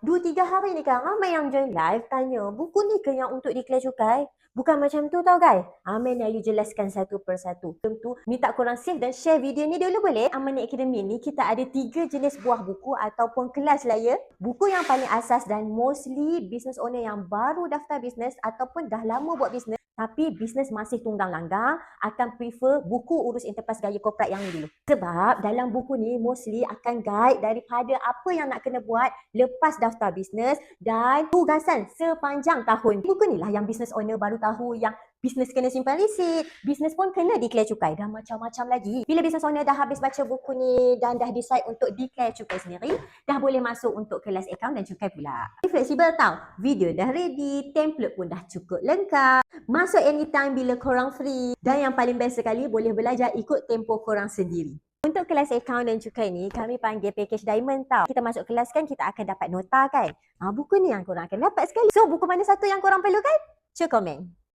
2-3 hari ni kan ramai yang join live tanya, buku ni ke yang untuk declare cukai? Bukan macam tu tau guys. Amin Ayu jelaskan satu persatu. Tentu minta korang save dan share video ni dulu boleh? Amani Academy ni kita ada 3 jenis buah buku ataupun kelas lah ya. Buku yang paling asas dan mostly business owner yang baru daftar bisnes ataupun dah lama buat bisnes tapi bisnes masih tunggang langgang akan prefer buku urus enterprise gaya korporat yang ni dulu. Sebab dalam buku ni mostly akan guide daripada apa yang nak kena buat lepas daftar bisnes dan tugasan sepanjang tahun. Buku ni lah yang business owner baru tahu yang bisnes kena simpan resit, bisnes pun kena declare cukai dan macam-macam lagi. Bila business owner dah habis baca buku ni dan dah decide untuk declare cukai sendiri, dah boleh masuk untuk kelas account dan cukai pula. Fleksibel tau. Video dah ready, template pun dah cukup lengkap. Masuk anytime bila korang free. Dan yang paling best sekali, boleh belajar ikut tempoh korang sendiri. Untuk kelas account dan cukai ni, kami panggil package diamond tau. Kita masuk kelas kan, kita akan dapat nota kan. Buku ni yang korang akan dapat sekali. So, buku mana satu yang korang perlukan? Cuba komen.